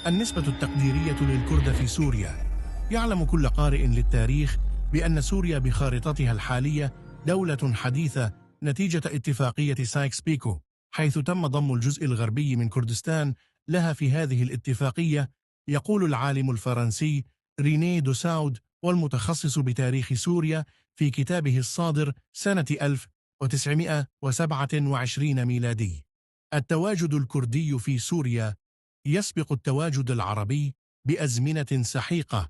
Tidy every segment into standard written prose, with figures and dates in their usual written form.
النسبة التقديرية للكرد في سوريا. يعلم كل قارئ للتاريخ بأن سوريا بخارطتها الحالية دولة حديثة نتيجة اتفاقية سايكس بيكو، حيث تم ضم الجزء الغربي من كردستان لها في هذه الاتفاقية. يقول العالم الفرنسي رينيه دوساود والمتخصص بتاريخ سوريا في كتابه الصادر سنة 1927 ميلادي: التواجد الكردي في سوريا يسبق التواجد العربي بأزمنة سحيقة،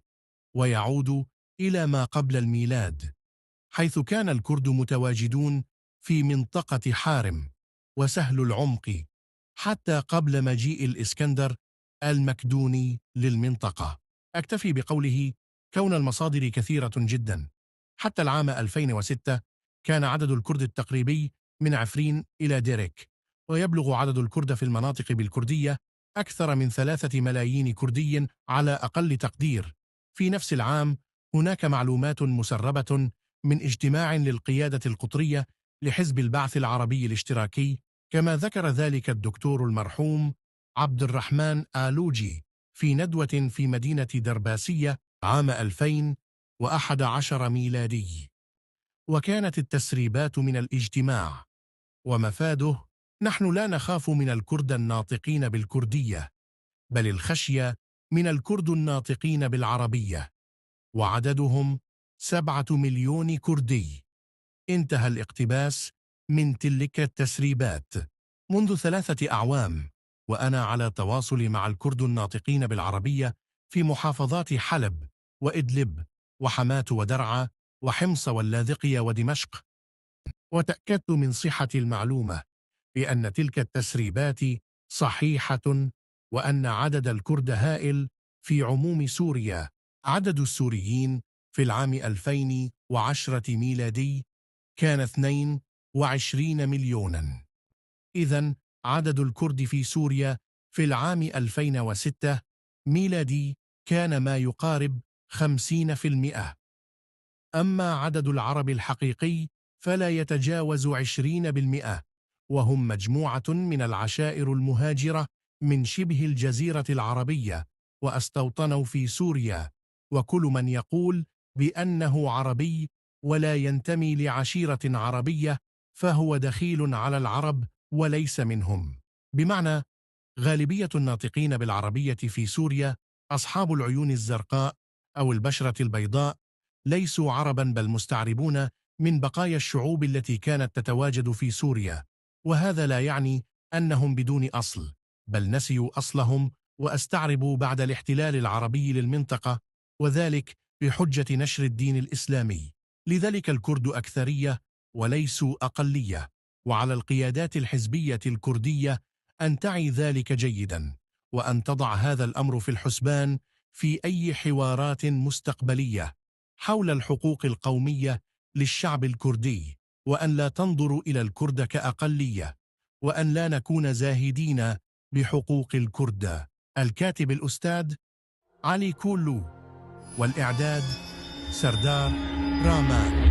ويعود إلى ما قبل الميلاد، حيث كان الكرد متواجدون في منطقة حارم وسهل العمق حتى قبل مجيء الإسكندر المكدوني للمنطقة. أكتفي بقوله كون المصادر كثيرة جدا. حتى العام 2006 كان عدد الكرد التقريبي من عفرين إلى ديريك، ويبلغ عدد الكرد في المناطق بالكردية أكثر من 3 ملايين كردي على أقل تقدير. في نفس العام هناك معلومات مسربة من اجتماع للقيادة القطرية لحزب البعث العربي الاشتراكي، كما ذكر ذلك الدكتور المرحوم عبد الرحمن آلوجي في ندوة في مدينة درباسية عام 2011 ميلادي. وكانت التسريبات من الاجتماع ومفاده: نحن لا نخاف من الكرد الناطقين بالكردية، بل الخشية من الكرد الناطقين بالعربية، وعددهم 7 مليون كردي. انتهى الاقتباس من تلك التسريبات. منذ 3 أعوام وأنا على تواصل مع الكرد الناطقين بالعربية في محافظات حلب وإدلب وحماة ودرعا وحمص واللاذقية ودمشق، وتأكدت من صحة المعلومة بأن تلك التسريبات صحيحة، وأن عدد الكرد هائل في عموم سوريا. عدد السوريين في العام 2010 ميلادي كان 22 مليونا. إذن عدد الكرد في سوريا في العام 2006 ميلادي كان ما يقارب 50%. أما عدد العرب الحقيقي فلا يتجاوز 20%، وهم مجموعة من العشائر المهاجرة من شبه الجزيرة العربية واستوطنوا في سوريا. وكل من يقول بأنه عربي ولا ينتمي لعشيرة عربية فهو دخيل على العرب وليس منهم. بمعنى غالبية الناطقين بالعربية في سوريا أصحاب العيون الزرقاء أو البشرة البيضاء ليسوا عربا، بل مستعربون من بقايا الشعوب التي كانت تتواجد في سوريا. وهذا لا يعني أنهم بدون أصل، بل نسيوا أصلهم واستعربوا بعد الاحتلال العربي للمنطقة، وذلك بحجة نشر الدين الإسلامي. لذلك الكرد أكثرية وليسوا أقلية، وعلى القيادات الحزبية الكردية أن تعي ذلك جيدا، وأن تضع هذا الأمر في الحسبان في أي حوارات مستقبلية حول الحقوق القومية للشعب الكردي، وأن لا تنظروا إلى الكرد كأقلية، وأن لا نكون زاهدين بحقوق الكرد. الكاتب الأستاذ علي كولو، والإعداد سردار رامان.